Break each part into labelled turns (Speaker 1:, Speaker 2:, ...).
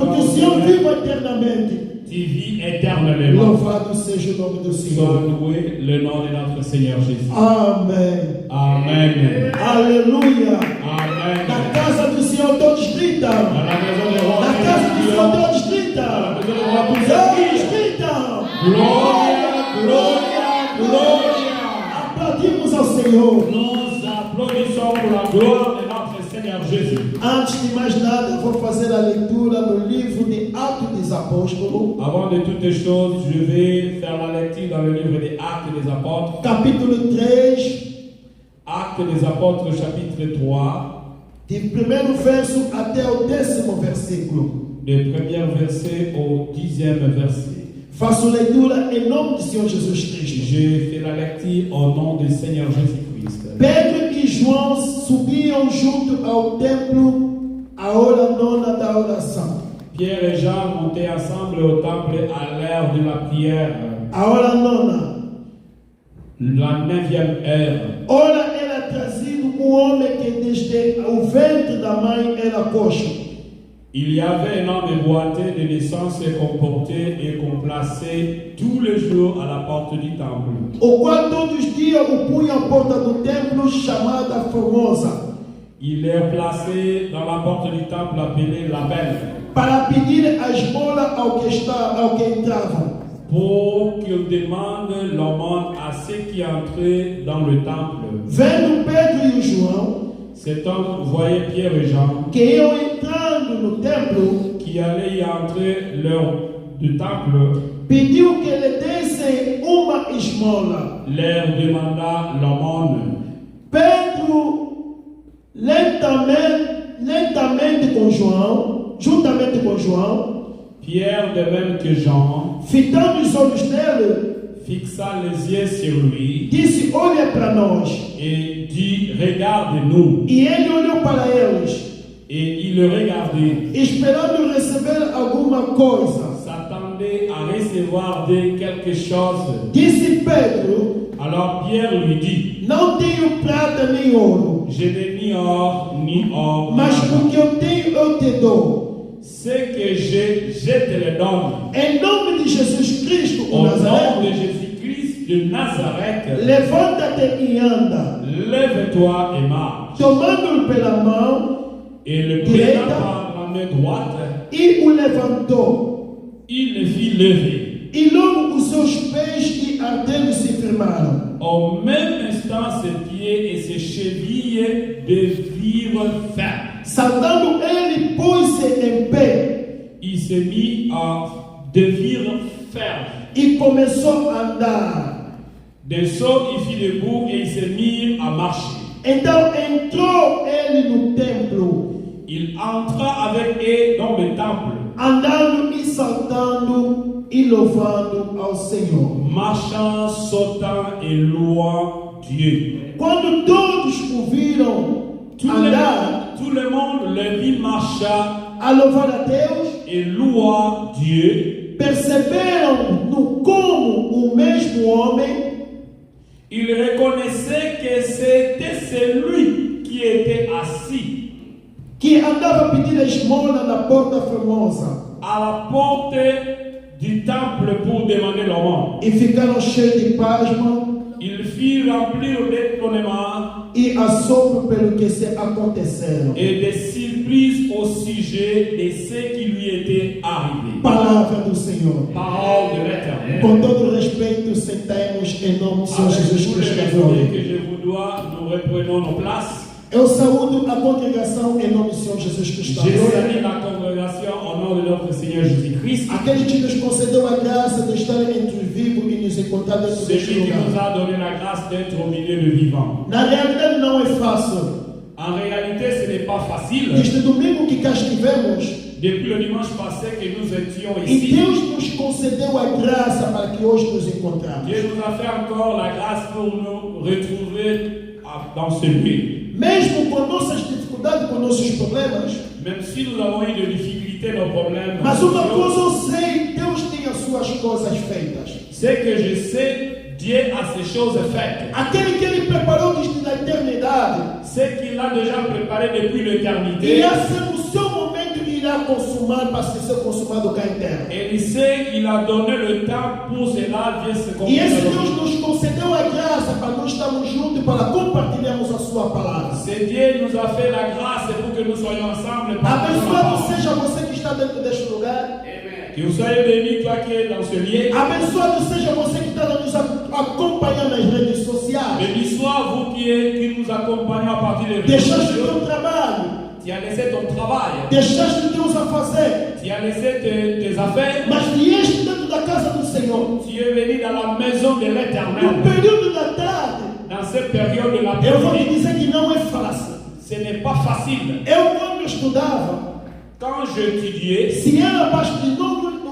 Speaker 1: Porque o Senhor vive eternamente.
Speaker 2: Tu vis éternellement.
Speaker 1: Louvado seja o nome do
Speaker 2: Soit
Speaker 1: Senhor.
Speaker 2: loué le nom de notre Seigneur Jésus.
Speaker 1: Amém.
Speaker 2: Amen.
Speaker 1: Aleluia.
Speaker 2: Amen.
Speaker 1: Na casa do Senhor todos gritam.
Speaker 2: Dans la maison des rois,
Speaker 1: Na casa do Senhor todos gritam. Todos gritam.
Speaker 2: Glória, glória, glória.
Speaker 1: Aplaudimos ao Senhor.
Speaker 2: Nous applaudissons pour la gloire de notre Seigneur Jésus.
Speaker 1: Antes de mais nada, vou fazer a leitura no livro de Atos dos Apóstolos,
Speaker 2: Avant de toutes les choses, je vais faire la lecture dans le livre des Actes des Apôtres.
Speaker 1: capítulo 3,
Speaker 2: Actes des Apôtres, chapitre 3,
Speaker 1: de primeiro verso até o 10º versículo.
Speaker 2: du premier verset au 10e verset.
Speaker 1: Faço leitura em nome do Senhor Jesus Cristo.
Speaker 2: J'ai fait la lecture au nom du Seigneur Jésus-Christ.
Speaker 1: Pedro e João subiam junto ao templo à hora nona da oração.
Speaker 2: Pierre et Jean montaient ensemble au temple à l'heure de la prière,
Speaker 1: A hora nona.
Speaker 2: la 9e heure.
Speaker 1: Ora era trazido homem que desde o ventre da mãe era coxo.
Speaker 2: Il y avait un homme boiteux de naissance qu'on portait et qu'on plaçait tous les jours à la porte du temple,
Speaker 1: O qual todos os dias o punha à porta do templo chamada Formosa,
Speaker 2: il est placé dans la porte du temple appelée la Belle,
Speaker 1: para pedir a esmola ao que entrava.
Speaker 2: pour qu'il demande l'aumône à ceux qui entraient dans le temple.
Speaker 1: Vendo Pedro e o João,
Speaker 2: Cet homme voyait Pierre et Jean
Speaker 1: que iam entrando no templo,
Speaker 2: qui allaient y entrer du temple,
Speaker 1: pediu que lhe dessem uma esmola.
Speaker 2: leur demanda l'aumône.
Speaker 1: Pedro, lentamente com João, juntamente com João,
Speaker 2: Pierre, de même que Jean,
Speaker 1: fitando os olhos nele,
Speaker 2: fixa les yeux sur lui
Speaker 1: disse: olha para nós.
Speaker 2: et dit, regarde-nous.
Speaker 1: E ele olhou para eles,
Speaker 2: Et il le regardait,
Speaker 1: esperando receber alguma coisa.
Speaker 2: s'attendait à recevoir de quelque chose.
Speaker 1: Disse Pedro:
Speaker 2: Alors Pierre lui dit,
Speaker 1: não tenho prata nem ouro,
Speaker 2: je n'ai ni or, ni or,
Speaker 1: mas
Speaker 2: ni
Speaker 1: o
Speaker 2: argent.
Speaker 1: que eu tenho eu te dou.
Speaker 2: Ce que j'ai, je te le donne.
Speaker 1: Em nome de Jesus Cristo, o
Speaker 2: Au nom de
Speaker 1: Nazareno,
Speaker 2: Jésus-Christ de Nazareth,
Speaker 1: levanta-te e anda.
Speaker 2: lève-toi et marche.
Speaker 1: Tomando-o pela mão
Speaker 2: Et le
Speaker 1: Direita.
Speaker 2: prenant par la main droite,
Speaker 1: e o levantou.
Speaker 2: il le fit lever.
Speaker 1: E logo os seus pés e artelhos se firmaram.
Speaker 2: Au même instant, ses pieds et ses chevilles devirent fermes.
Speaker 1: Saltando ele, pôs-se em pé
Speaker 2: Il s'est mis à devenir ferme.
Speaker 1: e começou a andar.
Speaker 2: D'un saut, il fit debout et il s'est mis à marcher.
Speaker 1: Então entrou ele no templo,
Speaker 2: Il entra avec eux dans le temple,
Speaker 1: andando e saltando e louvando ao Senhor.
Speaker 2: marchant, sautant et louant Dieu.
Speaker 1: Quando todos o viram andar,
Speaker 2: Tout le monde le vit marcher
Speaker 1: a louvar a Deus,
Speaker 2: et loua Dieu.
Speaker 1: perceberam no como o mesmo homem
Speaker 2: Il reconnaissait que c'était celui qui était assis
Speaker 1: que andava a pedir a esmola na porta formosa.
Speaker 2: à la porte du temple pour demander l'aumône.
Speaker 1: E ficaram cheios de pasmo
Speaker 2: Il fit remplir d'étonnement
Speaker 1: e assombro pelo que se aconteceram.
Speaker 2: et de surprise au sujet de ce qui lui était arrivé.
Speaker 1: Palavra do Senhor.
Speaker 2: Parole de l'Éternel.
Speaker 1: Com todo respeito, sentemos em nome do Senhor
Speaker 2: Avec
Speaker 1: Jesus
Speaker 2: tout le
Speaker 1: Cristo da
Speaker 2: respect
Speaker 1: glória.
Speaker 2: que je vous dois, nous reprenons nos places.
Speaker 1: Eu saúdo a congregação em nome do Senhor Jesus Cristo da
Speaker 2: Je
Speaker 1: glória.
Speaker 2: salue la congrégation au nom de notre Seigneur Jésus-Christ,
Speaker 1: Aquele que nos concedeu a graça de estar entre os vivos e nos encontrar dentro
Speaker 2: celui
Speaker 1: deste
Speaker 2: qui nous
Speaker 1: lugar.
Speaker 2: a donné la grâce d'être au milieu de vivants.
Speaker 1: Na realidade não é fácil.
Speaker 2: En réalité, ce n'est pas facile.
Speaker 1: Este domingo que cá estivemos,
Speaker 2: Depuis le dimanche passé que nous étions
Speaker 1: e
Speaker 2: ici,
Speaker 1: Deus nos concedeu a graça para que hoje nos encontramos.
Speaker 2: Dieu nous a fait encore la grâce pour nous retrouver dans ce lieu.
Speaker 1: Mesmo com nossas dificuldades, com nossos problemas,
Speaker 2: Même si nous avons eu des difficultés, nos problèmes,
Speaker 1: mas uma coisa eu sei, Deus tem as suas coisas feitas.
Speaker 2: c'est que je sais, Dieu a ces choses faites.
Speaker 1: Aquele que Ele preparou desde a eternidade,
Speaker 2: Ce qu'il a déjà préparé depuis
Speaker 1: e
Speaker 2: l'éternité,
Speaker 1: esse no seu momento irá irá consumar para ser consumado cá em terra.
Speaker 2: Et il sait qu'il a donné le temps pour cela vienne se
Speaker 1: E esse
Speaker 2: concrétiser.
Speaker 1: Deus nos concedeu a graça para nós estarmos juntos para compartilharmos a sua palavra.
Speaker 2: C'est Dieu nous a fait la grâce pour que nous soyons ensemble. et partageons la
Speaker 1: Abençoado
Speaker 2: parole.
Speaker 1: seja você que está dentro deste lugar.
Speaker 2: Que vous soyez bénis, toi qui es dans ce lieu.
Speaker 1: Abençoado seja você que está nos acompanhando nas redes sociais.
Speaker 2: Béni soit vous qui nous accompagnez à partir des réseaux
Speaker 1: Deixaste o
Speaker 2: sociaux.
Speaker 1: teu trabalho,
Speaker 2: Tu as laissé ton travail,
Speaker 1: deixaste os teus afazeres,
Speaker 2: tu as laissé tes affaires,
Speaker 1: mas vieste dentro da casa do Senhor.
Speaker 2: tu es venu dans la maison de
Speaker 1: No
Speaker 2: l'Éternel.
Speaker 1: período da tarde,
Speaker 2: Dans cette période de
Speaker 1: eu vou te
Speaker 2: l'après-midi,
Speaker 1: dizer que não é fácil.
Speaker 2: ce n'est pas facile.
Speaker 1: Eu, quando estudava,
Speaker 2: Quand j'étudiais,
Speaker 1: se era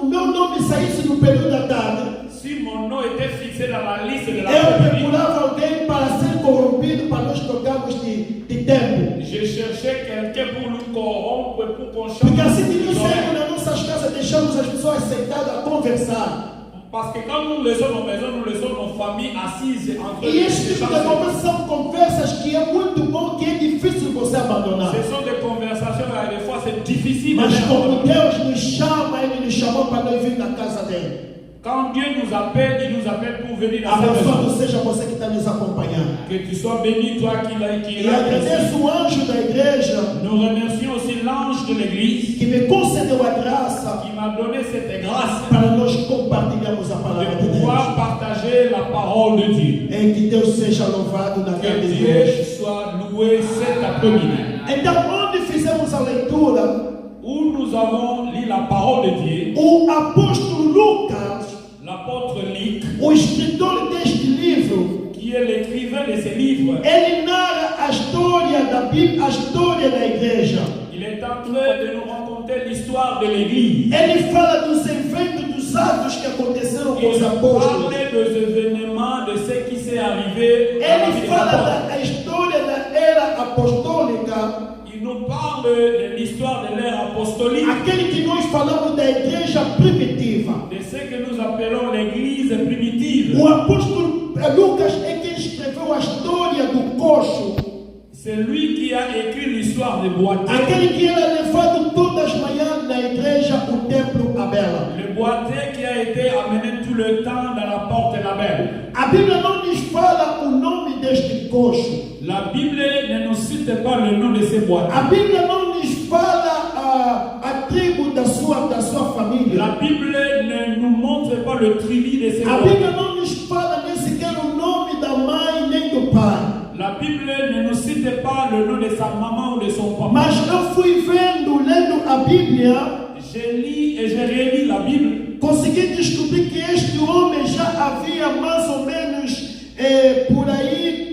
Speaker 1: o meu nome saísse no período da tarde,
Speaker 2: si mon nom était fixé dans la liste de
Speaker 1: eu
Speaker 2: l'après-midi,
Speaker 1: procurava alguém para ser corrompido para nós trocarmos de tempo.
Speaker 2: je cherchais quelqu'un pour nous corrompre, pour qu'on change.
Speaker 1: Porque assim que
Speaker 2: nos
Speaker 1: nós
Speaker 2: horaires.
Speaker 1: saímos das nossas casas, deixamos as pessoas sentadas a conversar.
Speaker 2: Parce que quand nous laissons nos maisons, nous laissons nos familles assises entre
Speaker 1: E este tipo de conversa são conversas que é muito bom, que é difícil você abandonar.
Speaker 2: Ce sont des conversations, et des fois c'est difficile.
Speaker 1: Mas
Speaker 2: de
Speaker 1: como
Speaker 2: faire.
Speaker 1: Deus nos chama, Ele nos chamou para nós vir na casa dele.
Speaker 2: Quand Dieu nous appelle, il nous appelle pour venir dans cette
Speaker 1: Abençoado
Speaker 2: maison.
Speaker 1: seja você que está nos acompanhando.
Speaker 2: Que tu sois béni, toi qui l'as
Speaker 1: E
Speaker 2: ici.
Speaker 1: agradeço o anjo da igreja
Speaker 2: Nous remercions aussi l'ange de l'église
Speaker 1: que me concedeu a graça
Speaker 2: qui m'a donné cette grâce
Speaker 1: para nós compartilharmos a palavra
Speaker 2: de
Speaker 1: de Deus.
Speaker 2: pouvoir partager la parole de Dieu.
Speaker 1: E que Deus seja louvado na
Speaker 2: Que
Speaker 1: grande
Speaker 2: Dieu
Speaker 1: igreja.
Speaker 2: soit loué cet après-midi.
Speaker 1: Então, onde fizemos a leitura,
Speaker 2: Où nous avons lu la parole de Dieu,
Speaker 1: o apóstolo Lucas,
Speaker 2: l'apôtre Luc,
Speaker 1: o escritor deste livro,
Speaker 2: qui est l'écrivain de ces livres,
Speaker 1: ele narra a história da Bíblia, a história da igreja.
Speaker 2: il est en train de nous raconter l'histoire de l'église.
Speaker 1: Ele fala dos eventos, dos atos que aconteceram com os
Speaker 2: Il
Speaker 1: apóstolos.
Speaker 2: parlait des événements, de ce qui s'est arrivé. à la vie
Speaker 1: Ele
Speaker 2: des
Speaker 1: fala
Speaker 2: apôtres.
Speaker 1: da história da era apostólica,
Speaker 2: Il nous parle de l'histoire de l'ère apostolique,
Speaker 1: aquele que nós falamos da igreja primitiva.
Speaker 2: de ce que nous appelons l'église primitive.
Speaker 1: O apóstolo Lucas é quem escreveu a história do coxo,
Speaker 2: C'est lui qui a écrit l'histoire des boiteux.
Speaker 1: aquele que era levado todas as manhãs na igreja, o templo à Bela.
Speaker 2: Le boiteux qui a été amené tout le temps dans la porte de la belle.
Speaker 1: A Bíblia não nos fala o nome deste coxo.
Speaker 2: La Bible ne nous cite pas le nom de ces boiteux.
Speaker 1: A Bíblia não nos fala a tribo da sua família.
Speaker 2: La Bible ne nous montre pas le tribu de ces
Speaker 1: A
Speaker 2: boiteux.
Speaker 1: Bíblia não nos fala nem sequer o nome da mãe nem do pai.
Speaker 2: La Bible ne nous cite pas le nom de sa maman ou de son papa.
Speaker 1: Mas eu fui lendo a Bíblia,
Speaker 2: J'ai lu et j'ai relu la Bible.
Speaker 1: consegui descobrir que este homem já havia mais ou menos por aí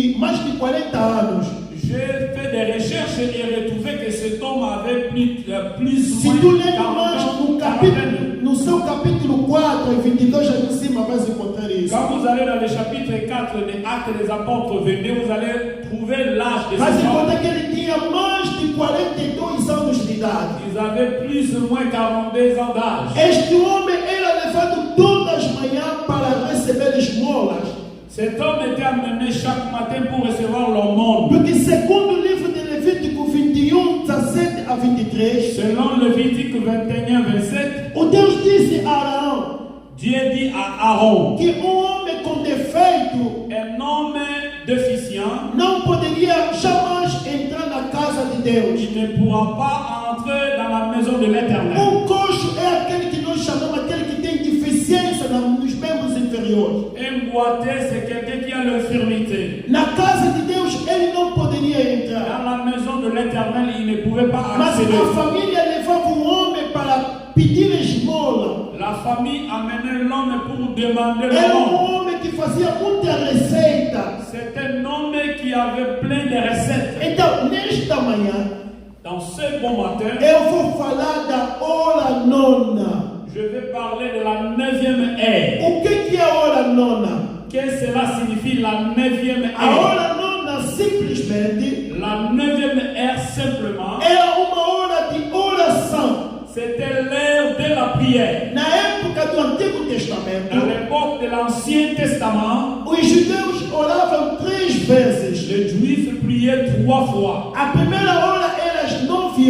Speaker 1: mais de 40 anos.
Speaker 2: J'ai fait des recherches et retrouvé que cet homme avait plus
Speaker 1: Se
Speaker 2: ou
Speaker 1: tu
Speaker 2: moins
Speaker 1: ler
Speaker 2: 40
Speaker 1: mais
Speaker 2: ans, 40 ans.
Speaker 1: no seu capítulo 4 e 22 ali em cima vais encontrar isso.
Speaker 2: Quand vous allez dans le chapitre 4 des Actes des Apôtres, vous allez trouver l'âge de
Speaker 1: Vais
Speaker 2: cet homme.
Speaker 1: encontrar que ele tinha mais de 42 anos de idade.
Speaker 2: Ils avaient plus ou moins 42 ans d'âge.
Speaker 1: Este homem era levado todas as manhãs para receber esmolas.
Speaker 2: Cet homme était amené chaque matin pour recevoir l'aumône.
Speaker 1: Porque segundo o livro de Levítico 21, 17 a 23,
Speaker 2: Selon Lévitique 21, 27,
Speaker 1: o Deus disse a Araão
Speaker 2: Dieu dit à Aaron,
Speaker 1: que homem com defeito
Speaker 2: un homme déficient,
Speaker 1: não poderia jamais entrar na casa de Deus.
Speaker 2: il ne pourra pas entrer dans la maison de l'Éternel.
Speaker 1: Coxo é aquele que nós chamamos, aquele que tem deficiência nos membros inferiores.
Speaker 2: Un boiteux, c'est quelqu'un qui a l'infirmité.
Speaker 1: Na casa de Deus ele não poderia
Speaker 2: Dans
Speaker 1: entrar.
Speaker 2: la maison de l'Éternel, il ne pouvait pas
Speaker 1: Mas
Speaker 2: accéder.
Speaker 1: a família levava o homem para pedir esmola.
Speaker 2: La famille amenait l'homme pour demander
Speaker 1: Era
Speaker 2: l'aumône.
Speaker 1: homem que fazia muita receita.
Speaker 2: C'est un homme qui avait plein de recettes.
Speaker 1: Então, nesta manhã,
Speaker 2: Dans ce bon matin,
Speaker 1: eu vou falar da hora nona.
Speaker 2: je vais parler de la 9e ère.
Speaker 1: O que é a hora nona?
Speaker 2: Qu'est-ce que cela signifie la 9e
Speaker 1: A
Speaker 2: ère?
Speaker 1: hora nona simplesmente
Speaker 2: La 9e ère simplement,
Speaker 1: era uma hora de oração.
Speaker 2: c'était l'ère de la prière.
Speaker 1: Na época do Antigo
Speaker 2: Dans
Speaker 1: Testamento,
Speaker 2: l'époque de l'Ancien Testament,
Speaker 1: os judeus oravam 3 vezes.
Speaker 2: les Juifs priaient 3 fois.
Speaker 1: A primeira hora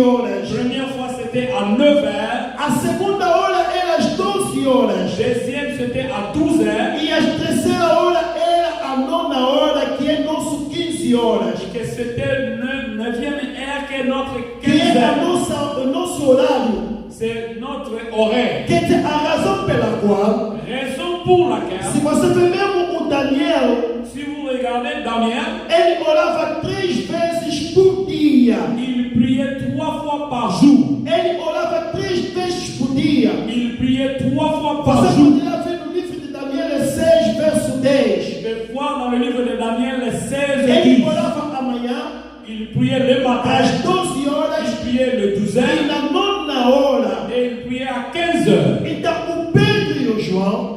Speaker 1: horas.
Speaker 2: Première fois, c'était à 9h.
Speaker 1: A segunda hora era às 12 horas.
Speaker 2: Deuxième, c'était à 12h.
Speaker 1: E a terceira hora era a nona hora, que é nosso 15 horas.
Speaker 2: Que c'était 9e heure, que est notre
Speaker 1: Que é
Speaker 2: 15h.
Speaker 1: o nosso horário.
Speaker 2: C'est notre horaire.
Speaker 1: Que é a razão pela qual,
Speaker 2: Raison pour
Speaker 1: se
Speaker 2: laquelle,
Speaker 1: você vê mesmo o Daniel,
Speaker 2: si vous regardez Daniel,
Speaker 1: ele orava 3 vezes por dia.
Speaker 2: il priait 3 fois par jour.
Speaker 1: Ele orava 3 vezes por dia.
Speaker 2: Il priait 3 fois par
Speaker 1: Você
Speaker 2: jour.
Speaker 1: poderia ver no livro de Daniel 6, verso 10.
Speaker 2: Je vais voir dans le livre de Daniel 16 et
Speaker 1: Ele
Speaker 2: 10.
Speaker 1: orava amanhã,
Speaker 2: Il priait le matin,
Speaker 1: às 12 horas,
Speaker 2: il priait le
Speaker 1: e
Speaker 2: 12h
Speaker 1: na nona hora.
Speaker 2: et il priait à 15h.
Speaker 1: Então o Pedro e o João,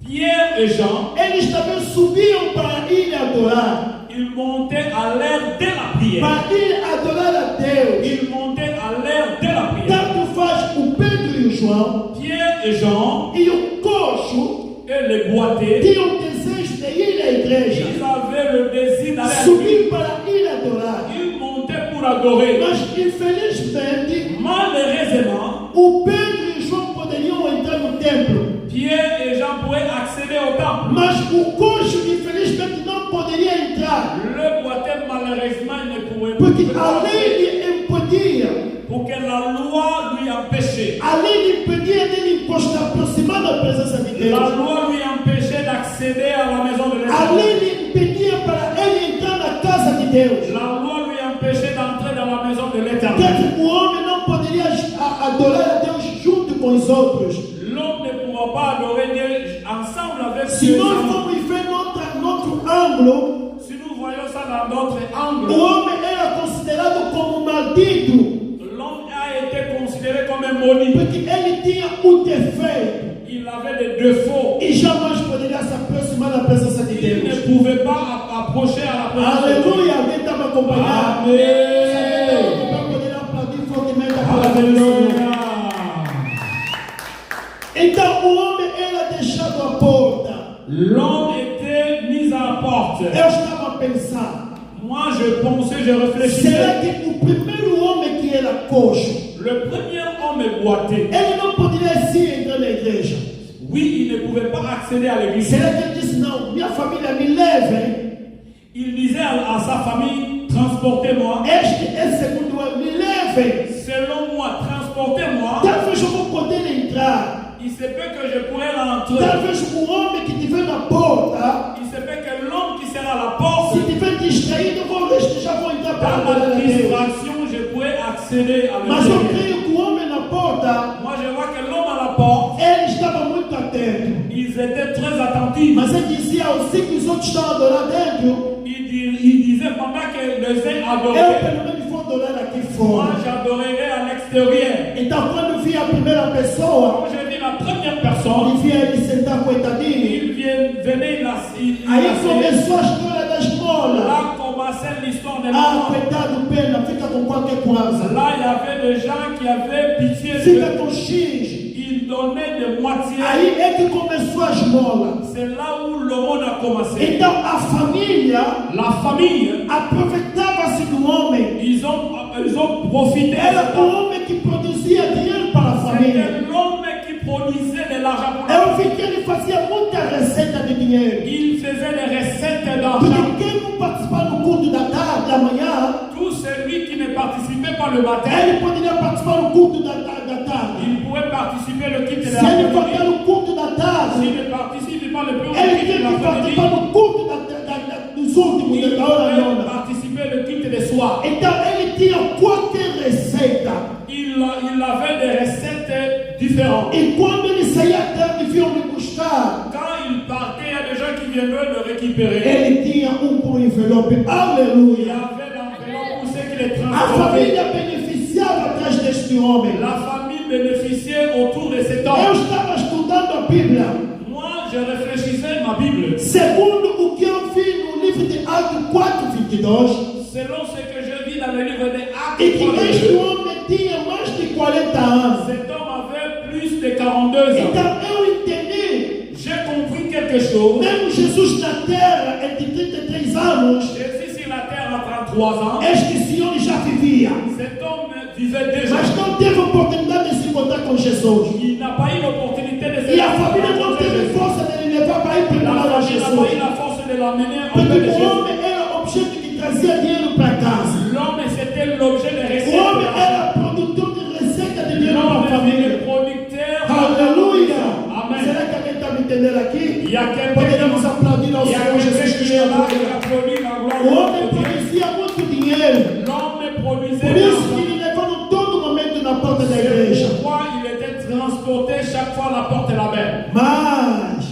Speaker 2: Pierre et Jean,
Speaker 1: eles também subiam para ir adorar.
Speaker 2: ils montaient à l'heure de la prière.
Speaker 1: Para ir adorar a Deus.
Speaker 2: Ils montaient à l'heure de la prière.
Speaker 1: Tanto faz o Pedro e o João
Speaker 2: Pierre et Jean
Speaker 1: e o coxo
Speaker 2: et les boiteux,
Speaker 1: tinham desejo de ir à igreja.
Speaker 2: ils avaient le désir d'aller à l'église.
Speaker 1: Subir para ir adorar.
Speaker 2: Ils montaient pour adorer.
Speaker 1: Mas infelizmente,
Speaker 2: Malheureusement,
Speaker 1: o Pedro e o João poderiam entrar no templo.
Speaker 2: Pierre et Jean pouvaient accéder au temple.
Speaker 1: Mas o coxo, infelizmente, não poderia entrar.
Speaker 2: Le boiteux, malheureusement, il ne pouvait
Speaker 1: Porque
Speaker 2: pas.
Speaker 1: a lei lhe impedia.
Speaker 2: Pour que la loi lui empêchait.
Speaker 1: A lei lhe impedia de ele aproximar da presença de Deus.
Speaker 2: La loi lui empêchait d'accéder à la maison de
Speaker 1: A lei
Speaker 2: l'Éternel.
Speaker 1: lhe impedia para ele entrar na casa de Deus.
Speaker 2: La loi lui empêchait d'entrer dans la maison de l'Éternel.
Speaker 1: Porque o homem não poderia adorar a Deus junto com os outros.
Speaker 2: L'homme ne pourra pas adorer Dieu ensemble avec
Speaker 1: Se
Speaker 2: Dieu.
Speaker 1: nós formos ver notre ângulo,
Speaker 2: Si nous voyons ça dans d'autres
Speaker 1: o
Speaker 2: angles,
Speaker 1: homem era considerado como maldito.
Speaker 2: l'homme a été considéré comme un maudit.
Speaker 1: Porque ele tinha o defeito
Speaker 2: Il avait des défauts.
Speaker 1: e jamais poderia se aproximar da presença de
Speaker 2: Il
Speaker 1: Deus.
Speaker 2: ne pouvait pas approcher à la présence de Dieu.
Speaker 1: Aleluia! Alguém está me acompanhando?
Speaker 2: Amen.
Speaker 1: Para poder aplaudir fortemente a palavra do Senhor.
Speaker 2: Alléluia.
Speaker 1: Então o homem era deixado à porta.
Speaker 2: L'homme était mis à la porte.
Speaker 1: Eu estava a pensar,
Speaker 2: Moi, je pensais, je réfléchissais.
Speaker 1: será que o primeiro homem que era coxo,
Speaker 2: Le premier homme est boiteux.
Speaker 1: ele não poderia sim entrar na igreja?
Speaker 2: Oui, il ne pouvait pas accéder à l'église.
Speaker 1: Será que ele disse, não, minha família me leve,
Speaker 2: Il disait à sa famille, transportez-moi.
Speaker 1: este é segundo ano, me leve,
Speaker 2: Selon moi, transportez-moi.
Speaker 1: talvez eu vou poder entrar.
Speaker 2: Il se peut que je pourrais rentrer.
Speaker 1: Talvez o homem que estiver na porta,
Speaker 2: Il se peut que l'homme qui sera à la porte,
Speaker 1: se estiver distraído, já vou entrar para
Speaker 2: dans
Speaker 1: adorar
Speaker 2: la
Speaker 1: a Deus.
Speaker 2: distraction, je pourrais accéder à
Speaker 1: Mas eu
Speaker 2: l'intérieur.
Speaker 1: creio que o homem na porta,
Speaker 2: Moi, je vois que l'homme à la porte,
Speaker 1: ele estava muito atento.
Speaker 2: ils étaient très attentifs.
Speaker 1: Mas ele dizia aos cinco que os outros estão a adorar dentro,
Speaker 2: Il disait pendant que les uns
Speaker 1: eu
Speaker 2: adoraient,
Speaker 1: pelo menos vou adorar aqui
Speaker 2: moi,
Speaker 1: fora.
Speaker 2: j'adorerai à l'extérieur.
Speaker 1: Então quando via a primeira pessoa,
Speaker 2: Quand j'ai vu la première personne,
Speaker 1: ele via ele sentar coitadinho.
Speaker 2: il venait, il
Speaker 1: Aí
Speaker 2: asseyait.
Speaker 1: começou a história da esmola.
Speaker 2: Là commençait l'histoire des
Speaker 1: Ah,
Speaker 2: mamans.
Speaker 1: coitado, pena, fica com qualquer coisa.
Speaker 2: Là, il y avait des gens qui avaient pitié
Speaker 1: Fica
Speaker 2: d'eux.
Speaker 1: com X.
Speaker 2: Ils donnaient de moitié.
Speaker 1: Aí é que começou a esmola.
Speaker 2: C'est là où le monde a commencé.
Speaker 1: Então a família
Speaker 2: La famille,
Speaker 1: aproveitava-se do homem.
Speaker 2: ils ont profité.
Speaker 1: Era o homem que produzia dinheiro para a família.
Speaker 2: C'était l'homme qui produisait de l'argent pour la
Speaker 1: Eu vi que ele fazia muita receita de dinheiro.
Speaker 2: Il faisait des recettes d'argent.
Speaker 1: Porque quem não participar do culto da tarde, amanhã,
Speaker 2: Tout celui qui ne participait pas le matin,
Speaker 1: ele poderia participar do culto da tarde.
Speaker 2: il pouvait participer le culte de
Speaker 1: Se ele faltar
Speaker 2: l'après-midi.
Speaker 1: no culto da tarde,
Speaker 2: S'il ne participe pas le culte
Speaker 1: ele
Speaker 2: de
Speaker 1: tem que
Speaker 2: l'après-midi,
Speaker 1: participar do culto dos últimos,
Speaker 2: il
Speaker 1: da hora
Speaker 2: pouvait
Speaker 1: nona.
Speaker 2: participer le culte de soir.
Speaker 1: Então ele tinha qualquer receita.
Speaker 2: Il avait des recettes différentes.
Speaker 1: E quando ele saía à tarde, vinham me buscar.
Speaker 2: Quand il partait, il y a des gens qui viendraient le récupérer.
Speaker 1: Ele tinha com envelope.
Speaker 2: Il y
Speaker 1: Aleluia.
Speaker 2: avait l'enveloppe pour ceux qui les
Speaker 1: A
Speaker 2: transportaient.
Speaker 1: família beneficiava atrás deste homem.
Speaker 2: La famille bénéficiait autour de cet
Speaker 1: Eu
Speaker 2: homme.
Speaker 1: estava estudando a Bíblia.
Speaker 2: Moi, je réfléchissais ma Bible.
Speaker 1: Segundo o que eu vi no livro de Atos 4:22,
Speaker 2: Selon ce que je vis dans le livre des Actes,
Speaker 1: e que este homem tinha mais de 40 anos.
Speaker 2: cet homme avait plus de 42 ans.
Speaker 1: Então eu entendi.
Speaker 2: J'ai compris quelque chose.
Speaker 1: Mesmo Jesus na terra, ele tinha 33 anos.
Speaker 2: Jésus sur la terre à 33 ans.
Speaker 1: Este senhor já vivia.
Speaker 2: Cet homme vivait déjà.
Speaker 1: mas não teve oportunidade de se encontrar com Jesus.
Speaker 2: Il n'a pas eu l'opportunité de se
Speaker 1: E a família não
Speaker 2: rencontrer
Speaker 1: teve
Speaker 2: Jésus.
Speaker 1: força de lhe levar para ir
Speaker 2: La
Speaker 1: primeiro a
Speaker 2: famille n'a pas eu
Speaker 1: Jesus.
Speaker 2: la force de l'emmener en
Speaker 1: Porque
Speaker 2: fait de
Speaker 1: o
Speaker 2: Jésus.
Speaker 1: homem era objeto que trazia dinheiro para casa.
Speaker 2: L'homme, c'était l'objet de
Speaker 1: O
Speaker 2: recettes.
Speaker 1: homem era produtor de receita de dinheiro para a
Speaker 2: L'homme est
Speaker 1: família.
Speaker 2: le producteur.
Speaker 1: Aleluia!
Speaker 2: Amen.
Speaker 1: Será que alguém está me entendendo aqui?
Speaker 2: Il y a quelqu'un
Speaker 1: Poderíamos
Speaker 2: qui
Speaker 1: aplaudir ao
Speaker 2: il y a
Speaker 1: Senhor Jesus
Speaker 2: quelqu'un qui
Speaker 1: Cristo.
Speaker 2: est là et applaudit la gloire
Speaker 1: O homem
Speaker 2: de Dieu.
Speaker 1: produzia muito dinheiro.
Speaker 2: L'homme produisait
Speaker 1: Por isso que
Speaker 2: l'argent.
Speaker 1: ele levava todo momento na porta da igreja.
Speaker 2: Pourquoi il était transporté chaque fois à la porte de la mer.
Speaker 1: Mas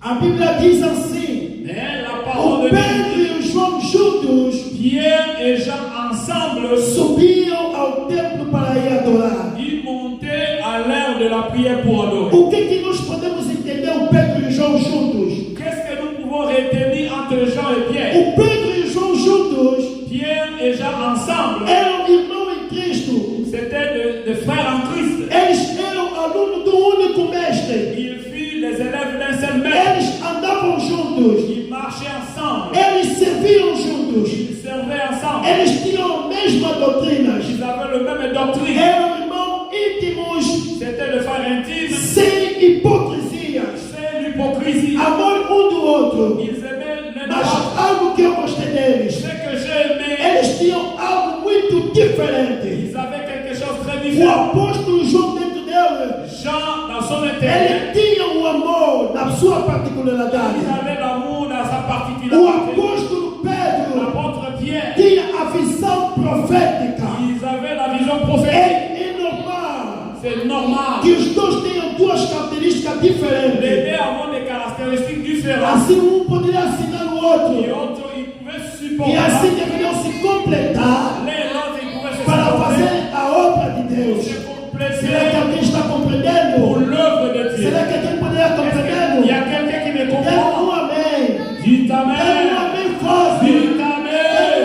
Speaker 1: a Bíblia diz assim:
Speaker 2: Mais la
Speaker 1: o
Speaker 2: parole de
Speaker 1: Pedro
Speaker 2: Dieu,
Speaker 1: e o João juntos
Speaker 2: Pierre et Jean ensemble,
Speaker 1: subiam ao templo para ir adorar.
Speaker 2: ils montaient à l'heure de la prière pour adorer.
Speaker 1: O que nós podemos entender o Pedro e o João juntos?
Speaker 2: Qu'est-ce que nous pouvons retenir entre Jean et Pierre?
Speaker 1: O Pedro e o João juntos
Speaker 2: Pierre et Jean ensemble,
Speaker 1: eram irmãos em Cristo.
Speaker 2: c'était de frères en Christ.
Speaker 1: Eles eram alunos do único mestre.
Speaker 2: Ils furent les élèves d'un seul maître.
Speaker 1: Eles andavam juntos.
Speaker 2: Ils marchaient ensemble.
Speaker 1: Eles serviam juntos.
Speaker 2: Ils servaient ensemble.
Speaker 1: Eles tinham a mesma doutrina.
Speaker 2: Ils avaient le même doctrine.
Speaker 1: Eram irmãos íntimos,
Speaker 2: C'était le frère intime,
Speaker 1: sem hipocrisia.
Speaker 2: c'est l'hypocrisie.
Speaker 1: Amor um do outro.
Speaker 2: Ils aimaient l'un de
Speaker 1: Mas
Speaker 2: l'autre.
Speaker 1: algo que eu gostei deles.
Speaker 2: Ce que j'ai aimé,
Speaker 1: Eles tinham algo muito diferente.
Speaker 2: ils avaient quelque chose de très
Speaker 1: O
Speaker 2: différent.
Speaker 1: apóstolo João dentro dele,
Speaker 2: Jean, dans son intérieur,
Speaker 1: ele tinha o amor na sua
Speaker 2: il
Speaker 1: particularidade.
Speaker 2: avait l'amour dans sa
Speaker 1: O
Speaker 2: particularité.
Speaker 1: apóstolo Pedro
Speaker 2: L'apôtre Pierre,
Speaker 1: tinha a visão profética.
Speaker 2: ils avaient la vision prophétique.
Speaker 1: É normal
Speaker 2: C'est normal.
Speaker 1: que os dois tenham duas características
Speaker 2: Les
Speaker 1: diferentes.
Speaker 2: deux avaient des caractéristiques différentes.
Speaker 1: Assim um poderia ensinar o
Speaker 2: Et
Speaker 1: outro.
Speaker 2: autres, ils pouvaient se supporter.
Speaker 1: E assim deveriam se completar
Speaker 2: L'un et l'autre, ils pouvaient se
Speaker 1: para
Speaker 2: supporter.
Speaker 1: fazer a obra de Deus.
Speaker 2: Se compléter
Speaker 1: Será que alguém está
Speaker 2: pour
Speaker 1: compreendendo?
Speaker 2: l'œuvre de Dieu.
Speaker 1: Será que alguém poderia
Speaker 2: Il y
Speaker 1: compreendendo?
Speaker 2: a quelqu'un qui me
Speaker 1: Dê
Speaker 2: comprend.
Speaker 1: um amém.
Speaker 2: Dites
Speaker 1: Dê um
Speaker 2: Amen.
Speaker 1: amém forte.
Speaker 2: Dites Amen.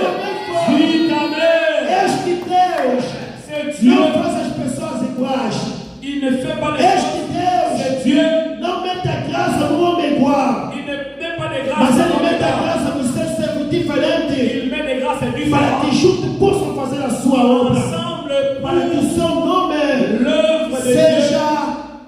Speaker 2: Dites Amen.
Speaker 1: Este Deus
Speaker 2: C'est Dieu.
Speaker 1: não faz as pessoas iguais.
Speaker 2: Il ne fait pas les
Speaker 1: Este
Speaker 2: choses.
Speaker 1: Deus
Speaker 2: C'est Dieu.
Speaker 1: não mete a graça no homem igual.
Speaker 2: Il ne met pas de grâce.
Speaker 1: Mas ele
Speaker 2: dans
Speaker 1: mete a
Speaker 2: le
Speaker 1: graça no ser servo diferente.
Speaker 2: Il met des grâces
Speaker 1: Para
Speaker 2: différentes.
Speaker 1: que juntos possam fazer a sua obra.
Speaker 2: Ensemble,
Speaker 1: Para que o seu nome
Speaker 2: l'œuvre de Dieu,
Speaker 1: seja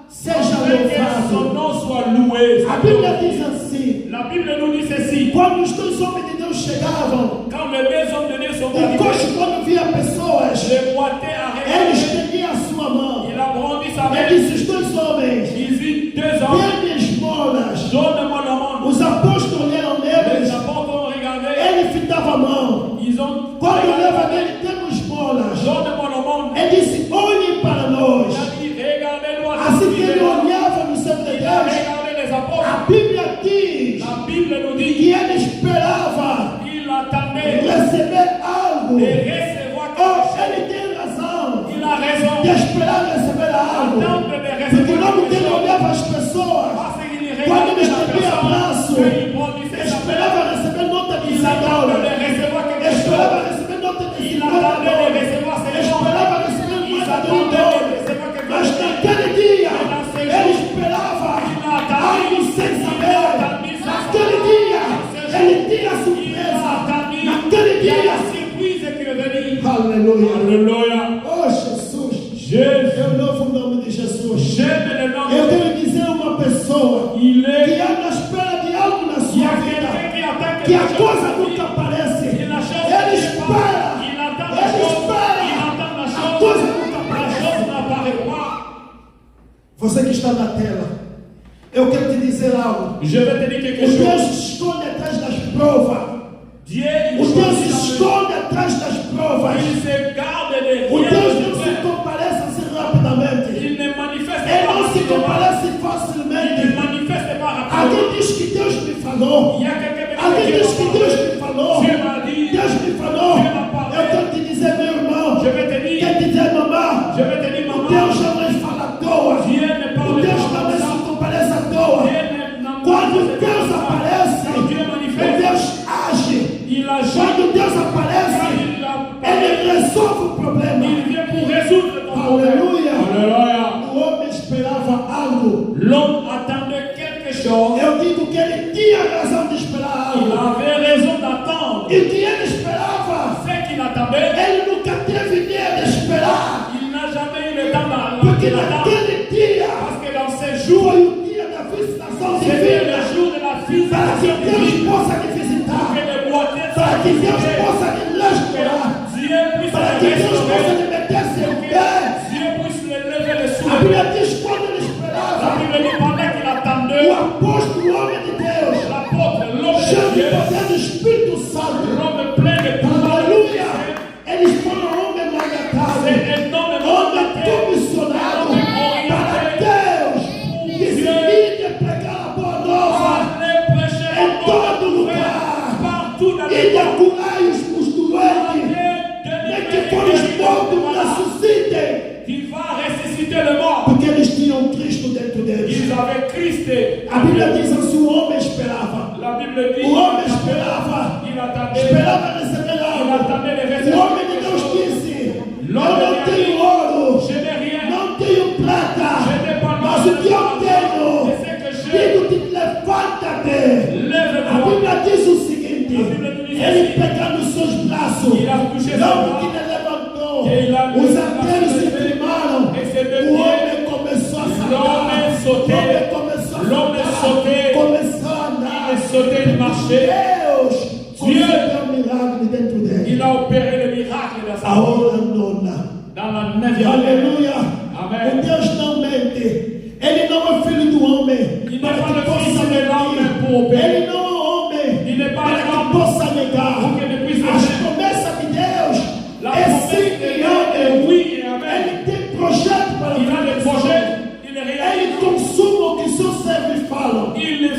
Speaker 2: afin que son
Speaker 1: louvado.
Speaker 2: nom soit loué.
Speaker 1: A Bíblia diz assim:
Speaker 2: La Bible nous dit ceci.
Speaker 1: quando os dois homens de Deus chegavam,
Speaker 2: Quand les deux hommes de Dieu sont
Speaker 1: o
Speaker 2: arrivés,
Speaker 1: coxo, quando via pessoas,
Speaker 2: le boité a
Speaker 1: ele
Speaker 2: regardé.
Speaker 1: estendia a sua mão.
Speaker 2: Il a brandi sa main.
Speaker 1: Ele disse: os dois homens,
Speaker 2: Il dit deux hommes,
Speaker 1: dê-me esmolas.
Speaker 2: donne-moi le monde.
Speaker 1: Os apóstolos olharam
Speaker 2: Les
Speaker 1: neles,
Speaker 2: apôtres ont regardé.
Speaker 1: ele fitava a mão.
Speaker 2: Ils ont
Speaker 1: Quando olhava
Speaker 2: regardé.
Speaker 1: nele, temos esmolas.
Speaker 2: Donne-moi le monde.
Speaker 1: Ele disse: olhem para
Speaker 2: Il
Speaker 1: nós.
Speaker 2: a dit, regardez-nous à
Speaker 1: Assim que ele
Speaker 2: nous.
Speaker 1: olhava no servo de
Speaker 2: Il a
Speaker 1: Deus,
Speaker 2: regardé les
Speaker 1: a
Speaker 2: apôtres.
Speaker 1: Bíblia diz
Speaker 2: La Bible nous dit
Speaker 1: que ele esperava
Speaker 2: qu'il attendait
Speaker 1: receber algo.
Speaker 2: de recevoir
Speaker 1: Oh,
Speaker 2: quelque chose.
Speaker 1: ele tem razão
Speaker 2: Il a raison.
Speaker 1: de esperar receber algo.
Speaker 2: Attendre de
Speaker 1: Porque
Speaker 2: recevoir
Speaker 1: logo que
Speaker 2: quelque
Speaker 1: ele
Speaker 2: chose.
Speaker 1: olhava as pessoas,
Speaker 2: Parce qu'il
Speaker 1: quando
Speaker 2: regardait
Speaker 1: ele
Speaker 2: la
Speaker 1: estendia
Speaker 2: personne,
Speaker 1: abraço,
Speaker 2: quand il brandissait sa main,
Speaker 1: esperava receber nota de
Speaker 2: il
Speaker 1: 100
Speaker 2: attendait de
Speaker 1: dólares.
Speaker 2: recevoir quelque
Speaker 1: Esperava
Speaker 2: chose.
Speaker 1: receber nota de
Speaker 2: Il
Speaker 1: 50
Speaker 2: attendait de
Speaker 1: dólares.
Speaker 2: recevoir ses dons.
Speaker 1: Esperava receber
Speaker 2: Il
Speaker 1: mais de
Speaker 2: attendait de
Speaker 1: $1.
Speaker 2: recevoir quelque
Speaker 1: Mas
Speaker 2: chose.
Speaker 1: naquele dia,
Speaker 2: Mas naquele
Speaker 1: ele
Speaker 2: dia,
Speaker 1: esperava
Speaker 2: il a attendu.
Speaker 1: algo sem
Speaker 2: Il a
Speaker 1: saber.
Speaker 2: attendu sans
Speaker 1: Naquele
Speaker 2: savoir.
Speaker 1: dia,
Speaker 2: Ce
Speaker 1: ele
Speaker 2: jour,
Speaker 1: tinha a
Speaker 2: il a
Speaker 1: surpresa.
Speaker 2: attendu.
Speaker 1: Naquele
Speaker 2: Il y a
Speaker 1: dia,
Speaker 2: la surprise qui est venue.
Speaker 1: aleluia.
Speaker 2: Alléluia.
Speaker 1: Oh Jesus,
Speaker 2: Jésus.
Speaker 1: eu louvo o nome de Jesus.
Speaker 2: J'aime le nom
Speaker 1: Eu
Speaker 2: de
Speaker 1: quero dizer a uma pessoa
Speaker 2: Il
Speaker 1: que
Speaker 2: est.
Speaker 1: anda à espera de algo na
Speaker 2: Il y
Speaker 1: sua
Speaker 2: a
Speaker 1: vida,
Speaker 2: quelqu'un qui attend
Speaker 1: que a
Speaker 2: quelque
Speaker 1: coisa
Speaker 2: chose.
Speaker 1: nunca aparece.
Speaker 2: Et la chose
Speaker 1: Ele
Speaker 2: n'est pas.
Speaker 1: espera,
Speaker 2: Il attend la
Speaker 1: ele
Speaker 2: chose.
Speaker 1: espera,
Speaker 2: Il attend la
Speaker 1: a
Speaker 2: chose.
Speaker 1: coisa nunca
Speaker 2: La
Speaker 1: aparece.
Speaker 2: chose n'apparaît pas.
Speaker 1: Você que está na tela, eu quero te dizer algo.
Speaker 2: Je vais te dire quelque
Speaker 1: O
Speaker 2: chose.
Speaker 1: Deus se esconde atrás das provas.
Speaker 2: Dieu, il
Speaker 1: O Deus se
Speaker 2: choisit la
Speaker 1: esconde atrás das provas.
Speaker 2: Il se garde de
Speaker 1: O
Speaker 2: rien
Speaker 1: Deus
Speaker 2: de
Speaker 1: não se
Speaker 2: vrai.
Speaker 1: comparece assim rapidamente.
Speaker 2: Il ne manifeste
Speaker 1: Ele
Speaker 2: pas
Speaker 1: não se
Speaker 2: rapidement.
Speaker 1: comparece
Speaker 2: Il ne
Speaker 1: facilmente.
Speaker 2: manifeste pas rapidement.
Speaker 1: Alguém diz que Deus me falou.
Speaker 2: Il y a quelqu'un qui
Speaker 1: Alguém
Speaker 2: me
Speaker 1: diz que Deus
Speaker 2: dit
Speaker 1: me falou.
Speaker 2: Dieu m'a dit.
Speaker 1: Deus me falou.
Speaker 2: Dieu m'a parlé.
Speaker 1: Eu quero te dizer, meu irmão.
Speaker 2: Je vais te dire.
Speaker 1: Quero te dizer, mamãe.
Speaker 2: Je vais te dire,
Speaker 1: O
Speaker 2: maman.
Speaker 1: Deus jamais fala à toa.
Speaker 2: Dieu ne
Speaker 1: O
Speaker 2: parle
Speaker 1: Deus
Speaker 2: pas
Speaker 1: jamais
Speaker 2: comme
Speaker 1: se
Speaker 2: ça.
Speaker 1: comparece à toa.
Speaker 2: Dieu ne
Speaker 1: Quando
Speaker 2: manifeste
Speaker 1: Deus
Speaker 2: pas comme ça.
Speaker 1: aparece,
Speaker 2: Quand Dieu
Speaker 1: o
Speaker 2: manifeste,
Speaker 1: Deus age.
Speaker 2: il agit.
Speaker 1: Quando Deus aparece, ele resolve o problema.
Speaker 2: Il vient pour résoudre ton problème.
Speaker 1: Aleluia.
Speaker 2: Alléluia.
Speaker 1: O homem esperava algo.
Speaker 2: L'homme attendait quelque chose.
Speaker 1: Eu digo que ele tinha razão de esperar
Speaker 2: Il
Speaker 1: algo.
Speaker 2: avait raison d'attendre.
Speaker 1: E o que ele esperava,
Speaker 2: Ce qu'il attendait,
Speaker 1: ele nunca teve medo de esperar.
Speaker 2: de la dame.
Speaker 1: naquele dia
Speaker 2: Parce que dans ces jours,
Speaker 1: foi o dia da visitação
Speaker 2: c'était
Speaker 1: divina.
Speaker 2: le jour de la
Speaker 1: Para que
Speaker 2: visitation
Speaker 1: Deus
Speaker 2: divine.
Speaker 1: possa te visitar.
Speaker 2: Que les boiteux
Speaker 1: Para
Speaker 2: soient
Speaker 1: que Deus
Speaker 2: visités.
Speaker 1: possa te restaurar.
Speaker 2: Dieu puisse
Speaker 1: Para
Speaker 2: les
Speaker 1: que Deus possa
Speaker 2: restaurer.
Speaker 1: te meter-se em
Speaker 2: Que
Speaker 1: pé.
Speaker 2: Dieu puisse les lever les
Speaker 1: A
Speaker 2: soulever.
Speaker 1: Bíblia diz quando ele
Speaker 2: La
Speaker 1: esperava.
Speaker 2: Bible dit pendant qu'il
Speaker 1: O
Speaker 2: attendait,
Speaker 1: apóstolo, o homem de Deus,
Speaker 2: l'apôtre, l'homme de
Speaker 1: cheio de
Speaker 2: Dieu,
Speaker 1: poder do Espírito Santo.
Speaker 2: l'homme plein de pouvoir,
Speaker 1: Aleluia! Eles foram homens maniatados.
Speaker 2: c'est un homme
Speaker 1: Homem
Speaker 2: mandaté,
Speaker 1: comissionado para Deus. Decidir de pregar a boa nova
Speaker 2: aller prêcher
Speaker 1: em
Speaker 2: le
Speaker 1: todo
Speaker 2: nom de
Speaker 1: lugar.
Speaker 2: partout dans
Speaker 1: E
Speaker 2: le
Speaker 1: de
Speaker 2: monde.
Speaker 1: curar os doentes. Nem que foram os mortos ressuscitem.
Speaker 2: Qui va ressusciter le mort.
Speaker 1: Porque eles tinham Cristo dentro deles.
Speaker 2: Ils avaient Christ.
Speaker 1: A Bíblia diz assim: o homem esperava.
Speaker 2: La Bible dit,
Speaker 1: O homem esperava.
Speaker 2: il attendait,
Speaker 1: Esperava receber
Speaker 2: il
Speaker 1: algo.
Speaker 2: attendait les
Speaker 1: O
Speaker 2: résultats.
Speaker 1: homem de Deus disse: eu não tenho ouro,
Speaker 2: Je n'ai rien,
Speaker 1: não tenho prata,
Speaker 2: je n'ai pas
Speaker 1: mas o que eu tenho,
Speaker 2: et ce que j'ai,
Speaker 1: digo-te, levanta-te. A
Speaker 2: lève-toi.
Speaker 1: Bíblia diz o seguinte: ele pegando os seus braços,
Speaker 2: Il a touché son
Speaker 1: logo
Speaker 2: bras.
Speaker 1: que ele levantou,
Speaker 2: Et il a
Speaker 1: os
Speaker 2: levé
Speaker 1: artérios
Speaker 2: la
Speaker 1: se
Speaker 2: tête.
Speaker 1: firmaram,
Speaker 2: Et ses deux
Speaker 1: o
Speaker 2: pieds,
Speaker 1: homem começou a saltar,
Speaker 2: l'homme sautait,
Speaker 1: o homem começou a
Speaker 2: l'homme
Speaker 1: saltar,
Speaker 2: sautait,
Speaker 1: começou a andar.
Speaker 2: il sautait, il marchait.
Speaker 1: Deus concedeu um milagre dentro dele.
Speaker 2: Il a opéré le miracle dans sa
Speaker 1: A
Speaker 2: vie.
Speaker 1: hora nona.
Speaker 2: Dans la 9e année.
Speaker 1: Aleluia.
Speaker 2: Amém.
Speaker 1: O Deus não mente. Ele não é filho do homem.
Speaker 2: Il n'est
Speaker 1: Para
Speaker 2: pas
Speaker 1: que
Speaker 2: le
Speaker 1: possa
Speaker 2: fils de l'homme
Speaker 1: mentir.
Speaker 2: pour opérer.
Speaker 1: Ele não é homem.
Speaker 2: Il n'est pas
Speaker 1: Para
Speaker 2: un
Speaker 1: que
Speaker 2: homme
Speaker 1: possa negar.
Speaker 2: pour qu'il ne puisse le
Speaker 1: As
Speaker 2: faire.
Speaker 1: promessas de Deus
Speaker 2: La
Speaker 1: é
Speaker 2: promesse
Speaker 1: sim
Speaker 2: de
Speaker 1: e
Speaker 2: Dieu est
Speaker 1: amém.
Speaker 2: oui et amen.
Speaker 1: Ele tem projeto para
Speaker 2: Il a des projets, il
Speaker 1: Ele
Speaker 2: réalise.
Speaker 1: consuma o que seus servos falam.
Speaker 2: Il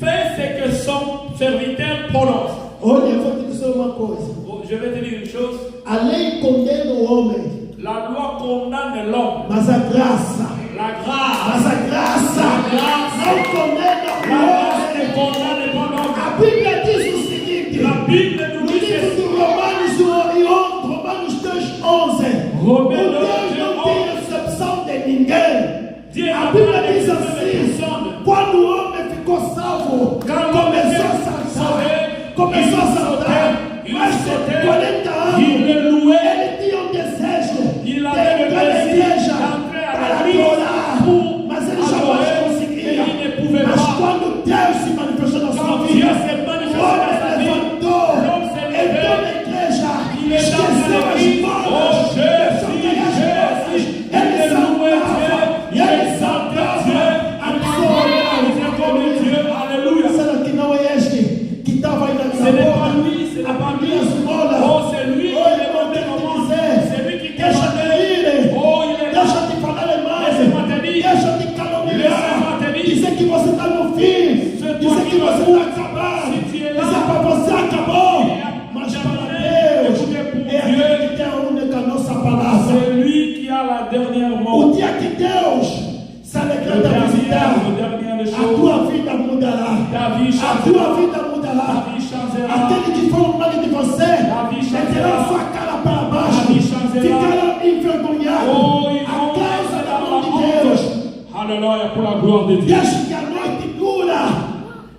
Speaker 2: fait ce que son serviteur prononce.
Speaker 1: Olha, eu vou te dizer uma coisa.
Speaker 2: Oh, je vais te dire une chose.
Speaker 1: A lei condena o homem,
Speaker 2: La loi condamne l'homme.
Speaker 1: mas a graça,
Speaker 2: La grâce.
Speaker 1: mas a graça não condena o
Speaker 2: La grâce
Speaker 1: homem.
Speaker 2: ne condamne pas l'homme.
Speaker 1: A Bíblia diz o seguinte,
Speaker 2: La Bible nous
Speaker 1: no
Speaker 2: dit
Speaker 1: livro
Speaker 2: ceci.
Speaker 1: de Romanos 3:11, o
Speaker 2: Romanos
Speaker 1: Deus não tem exceção de ninguém.
Speaker 2: Dieu
Speaker 1: A
Speaker 2: n'a
Speaker 1: Bíblia
Speaker 2: pas
Speaker 1: diz
Speaker 2: de
Speaker 1: assim,
Speaker 2: personne.
Speaker 1: quando o homem ficou salvo,
Speaker 2: Quand
Speaker 1: começou a
Speaker 2: l'homme
Speaker 1: saltar,
Speaker 2: était
Speaker 1: começou a
Speaker 2: sauvé,
Speaker 1: saltar,
Speaker 2: il
Speaker 1: mas
Speaker 2: sautait,
Speaker 1: 40 anos,
Speaker 2: il le louait,
Speaker 1: ele tinha um desejo
Speaker 2: il
Speaker 1: de
Speaker 2: avait le
Speaker 1: entrar na
Speaker 2: désir
Speaker 1: igreja
Speaker 2: d'entrer à
Speaker 1: para
Speaker 2: l'église
Speaker 1: adorar,
Speaker 2: pour
Speaker 1: mas ele
Speaker 2: adorer,
Speaker 1: jamais
Speaker 2: mais
Speaker 1: conseguia.
Speaker 2: il ne pouvait
Speaker 1: Mas
Speaker 2: pas.
Speaker 1: quando Deus se manifestou na sua
Speaker 2: Quand
Speaker 1: vida,
Speaker 2: Dieu s'est
Speaker 1: o
Speaker 2: manifesté dans sa
Speaker 1: homem
Speaker 2: vie,
Speaker 1: levantou,
Speaker 2: l'homme s'est levé,
Speaker 1: entrou na igreja,
Speaker 2: il est dans
Speaker 1: esqueceu
Speaker 2: la
Speaker 1: as
Speaker 2: vie.
Speaker 1: malas,
Speaker 2: Oh Jésus,
Speaker 1: soltei as malas,
Speaker 2: Jésus,
Speaker 1: ele
Speaker 2: il louait
Speaker 1: saltava,
Speaker 2: Dieu,
Speaker 1: ele
Speaker 2: il exaltait Dieu,
Speaker 1: saltava,
Speaker 2: il glorifiait comme Dieu. Alléluia.
Speaker 1: Será que não é este que estava aí na
Speaker 2: Ce
Speaker 1: minha
Speaker 2: n'est
Speaker 1: boca?
Speaker 2: pas lui, ce n'est pas lui.
Speaker 1: Abrir as molas.
Speaker 2: Oh, c'est lui qui
Speaker 1: Olha, eu
Speaker 2: demandait
Speaker 1: tenho que
Speaker 2: comment.
Speaker 1: dizer,
Speaker 2: C'est lui qui
Speaker 1: deixa de
Speaker 2: demandait.
Speaker 1: ir,
Speaker 2: Oh, il est là.
Speaker 1: deixa de falar demais,
Speaker 2: Laisse-moi te dire.
Speaker 1: deixa de caluniar,
Speaker 2: Laisse-moi te dire.
Speaker 1: dizer que você está no fim,
Speaker 2: C'est toi
Speaker 1: dizer
Speaker 2: qui
Speaker 1: que
Speaker 2: vas
Speaker 1: você
Speaker 2: voir.
Speaker 1: está acabando,
Speaker 2: Si tu es là,
Speaker 1: dizer para você acabou, mas para Deus
Speaker 2: écoutez pour
Speaker 1: é aquele que tem a única nossa palavra.
Speaker 2: c'est lui qui a la dernière
Speaker 1: O
Speaker 2: mot.
Speaker 1: dia que Deus se alegrar
Speaker 2: Le
Speaker 1: de visitar,
Speaker 2: dernier
Speaker 1: a
Speaker 2: chose.
Speaker 1: tua vida mudará,
Speaker 2: Ta vie
Speaker 1: a
Speaker 2: changera.
Speaker 1: tua vida
Speaker 2: Ta
Speaker 1: mudará.
Speaker 2: vie changera.
Speaker 1: Aquele que falou mal de você,
Speaker 2: vie chancera.
Speaker 1: meterá sua cara para baixo,
Speaker 2: vie chancera.
Speaker 1: ficará envergonhado,
Speaker 2: Oh, ils
Speaker 1: a
Speaker 2: vont
Speaker 1: causa
Speaker 2: passer
Speaker 1: da
Speaker 2: dans
Speaker 1: mão
Speaker 2: la
Speaker 1: de Deus.
Speaker 2: honte. Alléluia pour la gloire de Dieu.
Speaker 1: Deixe que a noite dura,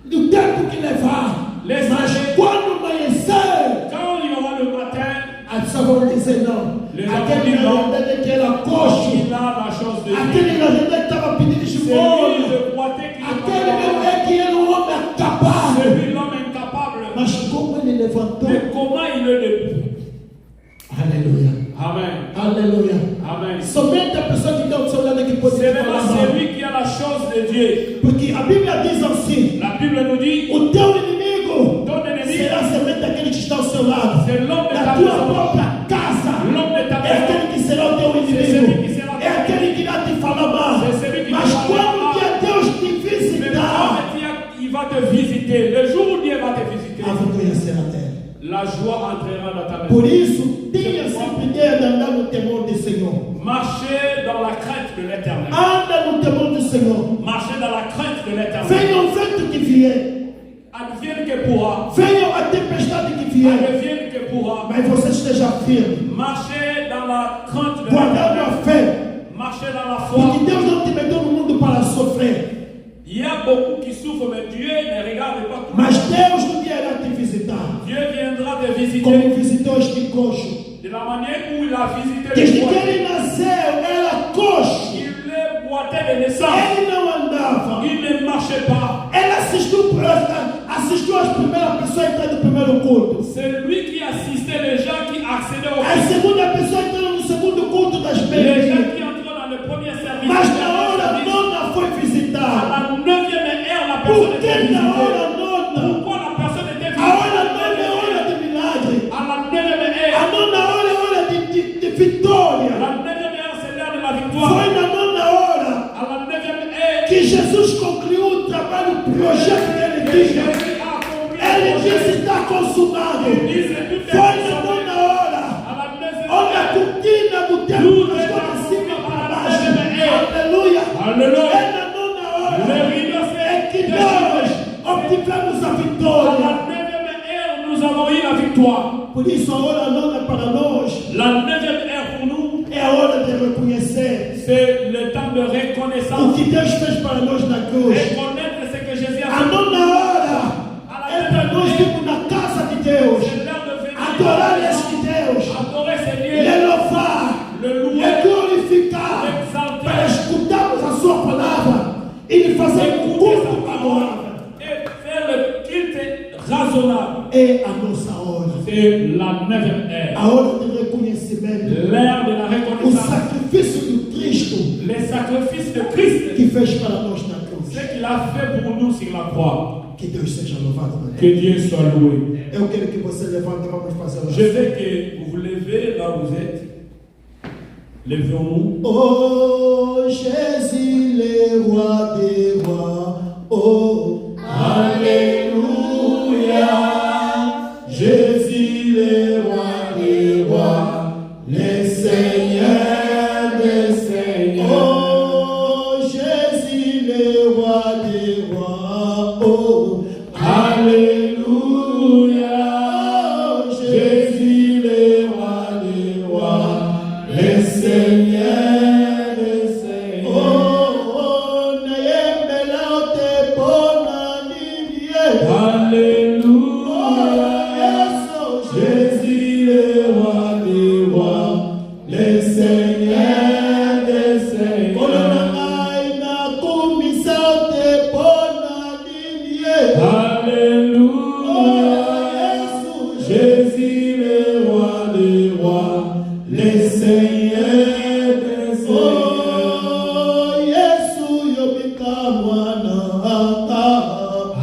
Speaker 1: do tempo que levar,
Speaker 2: Laisse
Speaker 1: mas
Speaker 2: aller.
Speaker 1: quando amanhecer,
Speaker 2: Quand il y aura le matin,
Speaker 1: as pessoas vão dizer não.
Speaker 2: Les
Speaker 1: Aquele
Speaker 2: homens
Speaker 1: irlandês que era coxo,
Speaker 2: il a la chose de Dieu.
Speaker 1: aquele irlandês que estava pedindo
Speaker 2: C'est lui
Speaker 1: esmola,
Speaker 2: le boiteux qui
Speaker 1: aquele
Speaker 2: le
Speaker 1: meu é que era um homem capaz,
Speaker 2: C'est lui l'homme incapable.
Speaker 1: mas como ele levantou,
Speaker 2: Mais comment il est le...
Speaker 1: aleluia.
Speaker 2: Amen.
Speaker 1: Aleluia.
Speaker 2: Amen.
Speaker 1: Somente a pessoa que está ao seu lado que pode
Speaker 2: C'est
Speaker 1: falar
Speaker 2: vraiment
Speaker 1: mal.
Speaker 2: celui qui a la chose de Dieu.
Speaker 1: Porque a Bíblia diz assim:
Speaker 2: La Bible nous dit,
Speaker 1: o teu inimigo
Speaker 2: ton ennemi,
Speaker 1: será semente daquele que está ao seu lado.
Speaker 2: c'est l'homme de
Speaker 1: Da
Speaker 2: ta
Speaker 1: tua
Speaker 2: maison.
Speaker 1: própria casa.
Speaker 2: L'homme de ta
Speaker 1: É
Speaker 2: maison.
Speaker 1: aquele que será o teu
Speaker 2: C'est celui
Speaker 1: inimigo.
Speaker 2: qui sera
Speaker 1: É aquele que vai te falar mal.
Speaker 2: C'est celui qui
Speaker 1: Mas
Speaker 2: te fala
Speaker 1: quando
Speaker 2: mal.
Speaker 1: que Deus te
Speaker 2: Mais
Speaker 1: visitar,
Speaker 2: quand il va te visiter, le jour où Dieu va te visiter,
Speaker 1: a vergonha será dela.
Speaker 2: la joie entrera dans ta
Speaker 1: Por
Speaker 2: maison.
Speaker 1: isso, tenha sempre ideia de andar no temor do Senhor.
Speaker 2: Marchez dans la crainte de l'éternel.
Speaker 1: Anda no temor do Senhor.
Speaker 2: Marchez dans la crainte de l'éternel.
Speaker 1: Venha o vento que vier.
Speaker 2: Advienne que pourra.
Speaker 1: Venha a tempestade que vier.
Speaker 2: Advienne que pourra.
Speaker 1: Mas você esteja firme.
Speaker 2: Marchez dans la crainte de
Speaker 1: Guardando
Speaker 2: l'éternel.
Speaker 1: a fé.
Speaker 2: Marchez dans la
Speaker 1: Porque
Speaker 2: foi.
Speaker 1: Deus não te meteu no mundo para sofrer.
Speaker 2: Il y a beaucoup qui souffrent, mais Dieu ne regarde pas tout.
Speaker 1: Mas Deus um dia irá te visitar.
Speaker 2: Dieu viendra te visiter
Speaker 1: Como visitou este coxo.
Speaker 2: de la manière où il a visité
Speaker 1: Desde
Speaker 2: le
Speaker 1: que
Speaker 2: boiteux.
Speaker 1: ele nasceu, era coxo.
Speaker 2: Il portait de naissance.
Speaker 1: Ele não andava.
Speaker 2: Il ne marchait pas.
Speaker 1: Ele assistiu as primeiras pessoas entrando no primeiro culto.
Speaker 2: C'est lui qui assistait les gens qui accédaient au
Speaker 1: A
Speaker 2: culte.
Speaker 1: segunda pessoa entrando no segundo culto das
Speaker 2: Les
Speaker 1: bênçãos.
Speaker 2: gens qui entraient dans le premier service.
Speaker 1: Mas
Speaker 2: le
Speaker 1: na
Speaker 2: dernier
Speaker 1: hora
Speaker 2: service.
Speaker 1: nona foi
Speaker 2: À
Speaker 1: visitar.
Speaker 2: la 9e heure, la
Speaker 1: Por
Speaker 2: personne était
Speaker 1: que na
Speaker 2: visitée.
Speaker 1: hora nona?
Speaker 2: Pourquoi la personne était
Speaker 1: A hora
Speaker 2: visitée?
Speaker 1: nona é hora de milagre.
Speaker 2: À la 9e
Speaker 1: A
Speaker 2: heure.
Speaker 1: nona hora é hora de vitória.
Speaker 2: La 9e heure, c'est l'heure de la victoire.
Speaker 1: Foi na nona hora
Speaker 2: À la 9e heure,
Speaker 1: que Jesus concluiu o trabalho, o projeto que ele
Speaker 2: que
Speaker 1: tinha.
Speaker 2: Jésus a accompli le
Speaker 1: Ele
Speaker 2: projet.
Speaker 1: disse: está consumado.
Speaker 2: Il dit, c'est tout est
Speaker 1: Foi na
Speaker 2: consommé.
Speaker 1: nona hora.
Speaker 2: À la 9e
Speaker 1: Onde a
Speaker 2: heure.
Speaker 1: cortina do templo ficou de cima para baixo. Aleluia.
Speaker 2: Alléluia.
Speaker 1: É na nona hora
Speaker 2: Le rideau
Speaker 1: é que
Speaker 2: s'est
Speaker 1: nós
Speaker 2: déchiré.
Speaker 1: obtivemos a
Speaker 2: À
Speaker 1: vitória.
Speaker 2: la 9e heure, nous avons eu la victoire.
Speaker 1: Por isso, a hora nona para nós
Speaker 2: La 9e heure pour nous,
Speaker 1: é a hora de reconhecer
Speaker 2: c'est le temps de
Speaker 1: o
Speaker 2: reconnaissance.
Speaker 1: que Deus fez para nós na cruz.
Speaker 2: Reconnaître ce que Jésus a
Speaker 1: A
Speaker 2: fait.
Speaker 1: nona hora é para nós irmos na casa de Deus,
Speaker 2: C'est l'heure de venir
Speaker 1: adorar este Deus,
Speaker 2: adorer Seigneur,
Speaker 1: lhe louvar,
Speaker 2: le
Speaker 1: lhe
Speaker 2: louer,
Speaker 1: glorificar,
Speaker 2: l'exalter,
Speaker 1: para escutarmos a sua palavra e lhe fazer um
Speaker 2: écouter
Speaker 1: culto
Speaker 2: sa parole
Speaker 1: adorável.
Speaker 2: et faire le culte raisonnable.
Speaker 1: É a nossa hora,
Speaker 2: C'est la 9e heure.
Speaker 1: a hora de reconhecimento,
Speaker 2: L'heure de la
Speaker 1: o
Speaker 2: reconnaissance.
Speaker 1: sacrifício do Cristo
Speaker 2: Les sacrifices de Christ,
Speaker 1: que fez para nós na cruz.
Speaker 2: ce qu'il a fait pour nous sur la croix.
Speaker 1: Que Deus seja louvado. Meu
Speaker 2: Que
Speaker 1: Deus.
Speaker 2: Dieu soit loué.
Speaker 1: Eu quero que você levante, vamos fazer a
Speaker 2: Je
Speaker 1: oração.
Speaker 2: veux que vous vous levez là où vous êtes. Levons-nous.
Speaker 1: Oh Jésus, le roi des rois. Oh, Alléluia. Jésus, le roi des rois. Le Seigneur des seigneurs. Oh Jésus, le roi des rois. Oh, Alléluia. Oh, Jésus, le roi des rois. Le Seigneur des seigneurs. Oh, nayembela te pona nibie. Alléluia. Oh, Jésus, le roi des rois, le Seigneur des seigneurs. Oh, na kumisa te pona nibie. Alléluia. Oh, Jésus, le roi des rois, le Seigneur des seigneurs. Oh, Yesu yobika mwana.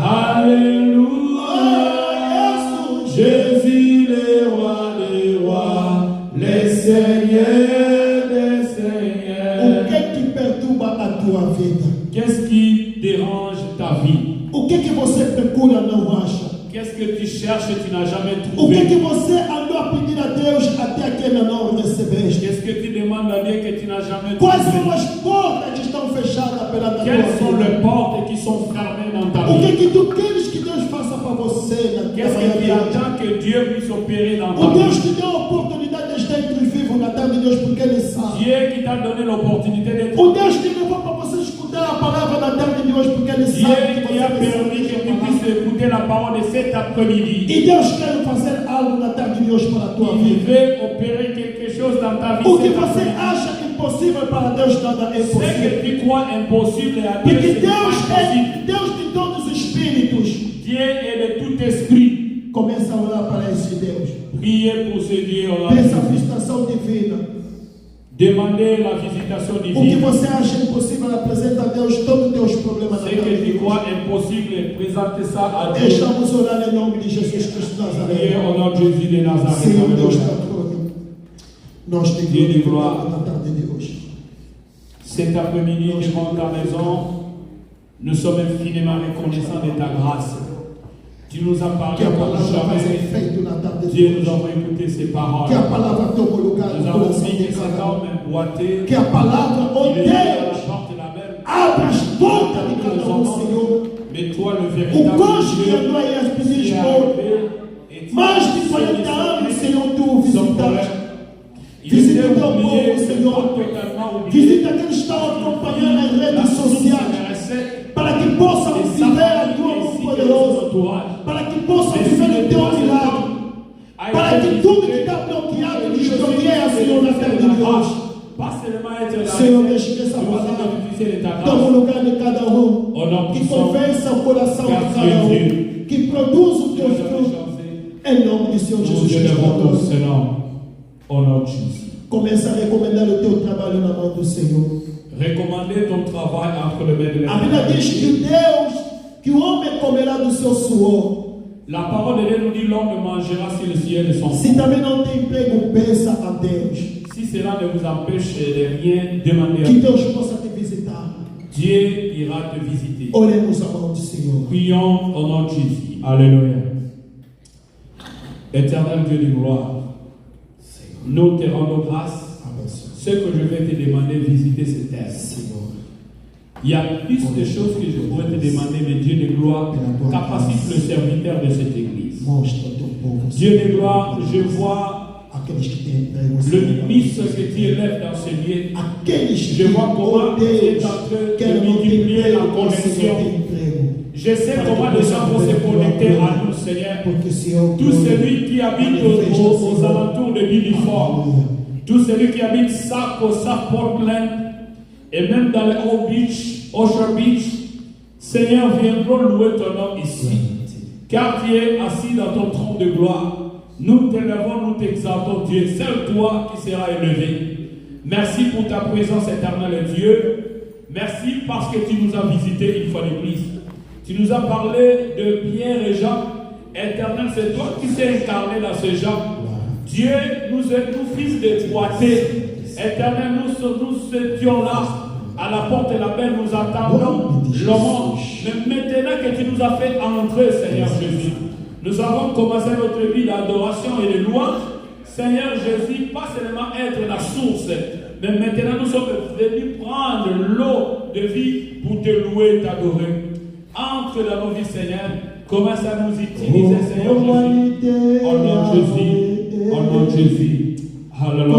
Speaker 1: Alléluia. Oh, Yesu, Jésus, le roi des rois, le Seigneur des seigneurs. O que perturba a tua vida?
Speaker 2: Qu'est-ce qui dérange ta vie?
Speaker 1: O que você procura não acha?
Speaker 2: Qu'est-ce que tu cherches et tu n'as jamais
Speaker 1: O que
Speaker 2: trouvé?
Speaker 1: você andou a pedir a Deus até aqui ainda não recebeste?
Speaker 2: Qu'est-ce que tu demandes à Dieu que tu n'as jamais
Speaker 1: Quais são
Speaker 2: trouvé?
Speaker 1: as portas que estão fechadas perante a
Speaker 2: Quelles
Speaker 1: tua
Speaker 2: sont
Speaker 1: vida?
Speaker 2: les portes qui sont fermées dans ta
Speaker 1: O
Speaker 2: vie?
Speaker 1: que tu queres que Deus faça para você na
Speaker 2: Qu'est-ce que tu
Speaker 1: manhã?
Speaker 2: attends que Dieu puisse opérer dans
Speaker 1: O
Speaker 2: ta
Speaker 1: Deus
Speaker 2: vie?
Speaker 1: te deu a oportunidade de estar entre os vivos na tarde de Deus porque Ele sabe.
Speaker 2: Dieu qui t'a donné l'opportunité d'être
Speaker 1: O Deus te levou para você escutar a palavra na tarde de hoje porque Ele
Speaker 2: Dieu
Speaker 1: sabe que
Speaker 2: qui a
Speaker 1: você
Speaker 2: permis que tu
Speaker 1: precisa.
Speaker 2: puisses écouter la parole de cet après-midi.
Speaker 1: E Deus quer fazer algo na tarde de hoje para a tua
Speaker 2: Il
Speaker 1: vida.
Speaker 2: veut opérer quelque chose dans ta vie.
Speaker 1: O que
Speaker 2: cet
Speaker 1: você
Speaker 2: après-midi.
Speaker 1: acha impossível para Deus nada é
Speaker 2: Ce
Speaker 1: possível.
Speaker 2: que tu crois impossible à Dieu,
Speaker 1: Porque
Speaker 2: c'est pas
Speaker 1: Deus é
Speaker 2: impossible.
Speaker 1: Deus de todos os espíritos.
Speaker 2: Dieu est de tout esprit.
Speaker 1: Começa a orar para esse Deus.
Speaker 2: Priez pour ce Dieu.
Speaker 1: Peça a visitação divina.
Speaker 2: Demandez la visitation
Speaker 1: O que
Speaker 2: divine.
Speaker 1: você acha impossível, apresenta a Deus todos os teus problemas na
Speaker 2: Ce
Speaker 1: tua
Speaker 2: que tu
Speaker 1: vida.
Speaker 2: crois impossible, présente ça à Dieu.
Speaker 1: Estamos orando em nome de Jesus Cristo de
Speaker 2: Priez
Speaker 1: Nazaré.
Speaker 2: au nom de Jésus de Nazareth.
Speaker 1: Senhor Deus
Speaker 2: Alléluia.
Speaker 1: patrono, nós te
Speaker 2: Dieu de
Speaker 1: glorificamos
Speaker 2: gloire.
Speaker 1: na tarde de hoje.
Speaker 2: Cet après-midi, devant ta maison, nous sommes infiniment reconnaissants de ta grâce. Tu nous as parlé
Speaker 1: Que a
Speaker 2: comme
Speaker 1: palavra faça
Speaker 2: jamais.
Speaker 1: efeito na tarde de
Speaker 2: Dieu, nous
Speaker 1: hoje.
Speaker 2: avons écouté ces paroles.
Speaker 1: Que a palavra tome o lugar
Speaker 2: Nous
Speaker 1: no
Speaker 2: avons
Speaker 1: coração
Speaker 2: mis
Speaker 1: de
Speaker 2: que cet
Speaker 1: cada um.
Speaker 2: homme boité.
Speaker 1: Que a palavra, oh
Speaker 2: Il est à la
Speaker 1: Deus,
Speaker 2: porte de la mer.
Speaker 1: abra as portas de cada um, Senhor.
Speaker 2: Mais toi, le
Speaker 1: O
Speaker 2: véritable
Speaker 1: cônjuge que
Speaker 2: Dieu,
Speaker 1: andou aí as
Speaker 2: qui
Speaker 1: pedidas
Speaker 2: est
Speaker 1: por
Speaker 2: arrivé et tu
Speaker 1: mais
Speaker 2: as
Speaker 1: de 40 anos,
Speaker 2: solutionné
Speaker 1: Senhor, tu
Speaker 2: son
Speaker 1: visitaste.
Speaker 2: problème. Il
Speaker 1: Visita
Speaker 2: était
Speaker 1: o teu
Speaker 2: oublié,
Speaker 1: povo,
Speaker 2: c'est
Speaker 1: Senhor.
Speaker 2: pas totalement oublié.
Speaker 1: Visita aqueles que estão acompanhando as
Speaker 2: La
Speaker 1: redes
Speaker 2: source
Speaker 1: sociais.
Speaker 2: s'intéressait
Speaker 1: Para que possam
Speaker 2: et sa
Speaker 1: viver a
Speaker 2: famille
Speaker 1: tua mão
Speaker 2: ainsi que son
Speaker 1: poderosa.
Speaker 2: entourage.
Speaker 1: Para que possam
Speaker 2: Mais
Speaker 1: viver
Speaker 2: si
Speaker 1: o teu milagre.
Speaker 2: a
Speaker 1: Para
Speaker 2: été
Speaker 1: que tudo que
Speaker 2: visité,
Speaker 1: está bloqueado
Speaker 2: que
Speaker 1: desbloqueie, Senhor, na terra de Deus.
Speaker 2: pas seulement être de la
Speaker 1: Senhor,
Speaker 2: richesse,
Speaker 1: deixe que essa
Speaker 2: mais aussi
Speaker 1: palavra
Speaker 2: bénéficier de ta
Speaker 1: tome o
Speaker 2: grâce.
Speaker 1: lugar de cada um,
Speaker 2: Au nom
Speaker 1: que
Speaker 2: puissant,
Speaker 1: conversa o coração de
Speaker 2: car
Speaker 1: cada
Speaker 2: tu es
Speaker 1: um,
Speaker 2: Dieu.
Speaker 1: que produza o
Speaker 2: Tu
Speaker 1: teu
Speaker 2: nous as
Speaker 1: fruto,
Speaker 2: chancé.
Speaker 1: em nome de Senhor
Speaker 2: Nous
Speaker 1: Jesus
Speaker 2: élevons ton
Speaker 1: Cristo.
Speaker 2: nom. Au nom de Jésus.
Speaker 1: Começa a recomendar o teu trabalho na mão do Senhor.
Speaker 2: Recommandez ton travail entre les mains de
Speaker 1: A Bíblia diz que
Speaker 2: l'Éternel.
Speaker 1: o Deus, que o homem comerá do seu suor.
Speaker 2: La parole de Dieu nous dit l'homme mangera sur le ciel de son
Speaker 1: Se
Speaker 2: front.
Speaker 1: também não tem emprego, peça a Deus.
Speaker 2: Si cela ne vous empêche de rien demander à
Speaker 1: Que
Speaker 2: Dieu,
Speaker 1: Deus possa te visitar.
Speaker 2: Dieu ira te visiter.
Speaker 1: Oremos a mão do Senhor.
Speaker 2: Prions au nom de Jésus. Alléluia. Éternel Dieu de gloire, nous te rendons grâce. Ce que je vais te demander, visiter cette terre. Il y a plus de choses que je pourrais te demander, mais Dieu de gloire, capacite le serviteur de cette église. Dieu de gloire, je vois le ministre que tu élèves dans ce lieu. Je vois comment tu es en train de multiplier la connexion. Je sais comment les gens vont se connecter à nous, Seigneur. Tout celui qui habite aux alentours de l'uniforme, tout celui qui habite Saco, Portland, et même dans les Ocean Beach, Seigneur, viendront louer ton nom ici. Car tu es assis dans ton trône de gloire. Nous t'élevons, nous t'exaltons, Dieu. Seul toi qui seras élevé. Merci pour ta présence éternelle, Dieu. Merci parce que tu nous as visités une fois de plus. Tu nous as parlé de Pierre et Jean. Éternel, c'est toi qui s'es incarné dans ces gens. Dieu, nous fils de droité. Éternel, nous étions là. À la porte de la paix, nous attendons l'homme. Mais maintenant que tu nous as fait entrer, Seigneur Jésus, nous avons commencé notre vie d'adoration et de louange. Seigneur Jésus, pas seulement être la source, mais maintenant nous sommes venus prendre l'eau de vie pour te louer et t'adorer. Entre dans nos vies, Seigneur. Commence à nous utiliser, Seigneur Jésus. Au nom de Jésus. Au nom de Jésus. Alléluia.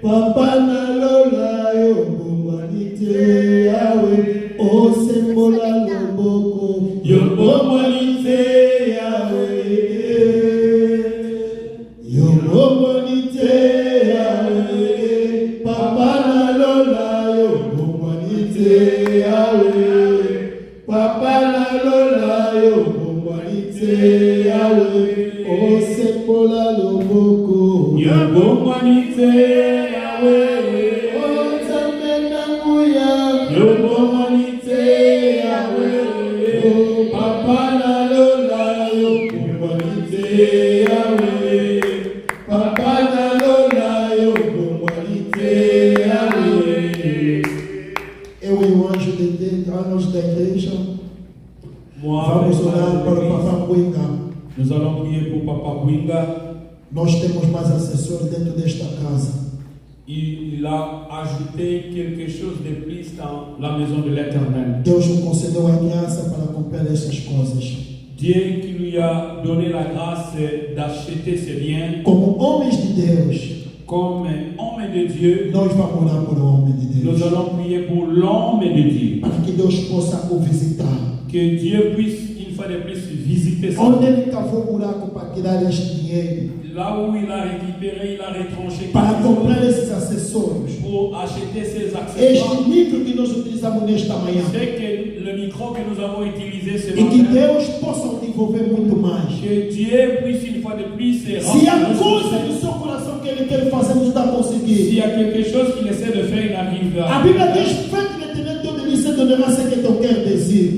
Speaker 1: Papa na lola yo bomwanite yawe o sembola loboko yo bomwanite yawe yo bomwanite yawe Papa na lola yo bomwanite yawe Papa na lola yo bomwanite yawe o sembola loboko yo bomwanite
Speaker 2: Nous allons prier pour Papa Bouinga.
Speaker 1: Nós temos mais assessores dentro desta casa.
Speaker 2: Il a ajouté quelque chose de plus dans la maison de l'Éternel.
Speaker 1: Deus nos concedeu a graça para comprar essas coisas.
Speaker 2: Dieu qui lui a donné la grâce d'acheter ces biens.
Speaker 1: Como homens de Deus,
Speaker 2: comme homme de Dieu,
Speaker 1: nós vamos orar por homem de Deus.
Speaker 2: Nous allons prier pour l'homme de Dieu.
Speaker 1: Para que Deus possa o visitar.
Speaker 2: Que Dieu puisse une fois de plus visiter ça.
Speaker 1: Onde ele cavou um buraco para tirar este dinheiro.
Speaker 2: Là où il a récupéré, il a retranché.
Speaker 1: Para comprar esses acessórios.
Speaker 2: Pour acheter ces accessoires.
Speaker 1: Este micro que nós utilizamos nesta manhã.
Speaker 2: C'est que le micro que nous avons utilisé ce
Speaker 1: matin. E que Deus possa desenvolver muito mais.
Speaker 2: Que Dieu puisse une fois de plus se
Speaker 1: se há coisa no seu coração que ele quer fazer, não está conseguindo.
Speaker 2: S'il y a quelque chose qu'il essaie de faire, il arrive à.
Speaker 1: A Bíblia diz: faites l'éternel ton délice et donnera ce que ton cœur désire.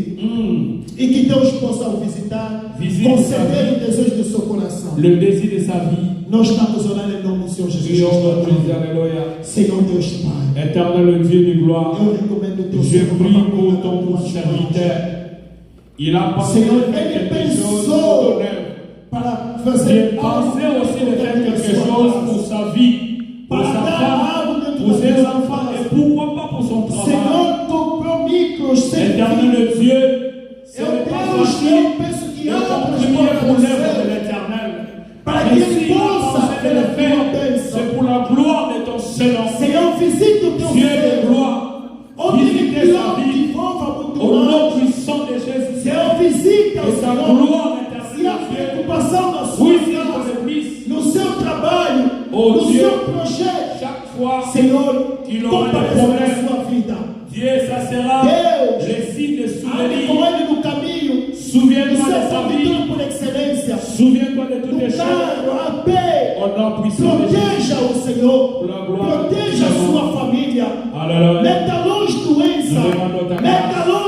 Speaker 1: E que Deus possa o visitar, conceder o desejo do seu coração.
Speaker 2: Le désir de sa vie.
Speaker 1: Nós estamos orando em nome do Senhor Jesus Cristo. Senhor Deus Pai.
Speaker 2: Éternel Dieu de gloire.
Speaker 1: Eu recomendo o teu
Speaker 2: Je prie pour ton serviteur. Il a pensé quelque chose
Speaker 1: para fazer.
Speaker 2: Il pensait aussi de faire quelque chose pour sa vie, pour sa femme, pour ses enfants et pourquoi pas pour son travail.
Speaker 1: Senhor, comprou micros.
Speaker 2: Éternel Dieu, ce n'est pas facile de prier pour l'œuvre de l'Éternel.
Speaker 1: Para que ele possa
Speaker 2: le faire, c'est pour la gloire de ton Seigneur.
Speaker 1: Senhor, visite o teu
Speaker 2: Dieu de gloire. Visite sa vie. Au nom puissant de Jésus.
Speaker 1: Senhor, visite
Speaker 2: que sa gloire
Speaker 1: plusieurs projets,
Speaker 2: chaque fois
Speaker 1: Senhor,
Speaker 2: qu'il aura des
Speaker 1: compareça na
Speaker 2: problèmes,
Speaker 1: sua vida.
Speaker 2: Dieu, ça sera
Speaker 1: Deus,
Speaker 2: le signe de
Speaker 1: ande
Speaker 2: souvenir.
Speaker 1: com ele no caminho,
Speaker 2: Souviens-toi
Speaker 1: no
Speaker 2: de
Speaker 1: seu
Speaker 2: sa vie.
Speaker 1: condutor por excelência,
Speaker 2: Souviens-toi de toutes
Speaker 1: no
Speaker 2: les choses.
Speaker 1: carro, a pé.
Speaker 2: Au nom puissant de Jésus.
Speaker 1: Proteja o Senhor,
Speaker 2: Pour la gloire
Speaker 1: proteja a
Speaker 2: de
Speaker 1: sua família.
Speaker 2: Alléluia.
Speaker 1: Meta longe doença,
Speaker 2: Nous demandons ta
Speaker 1: meta
Speaker 2: grâce.
Speaker 1: longe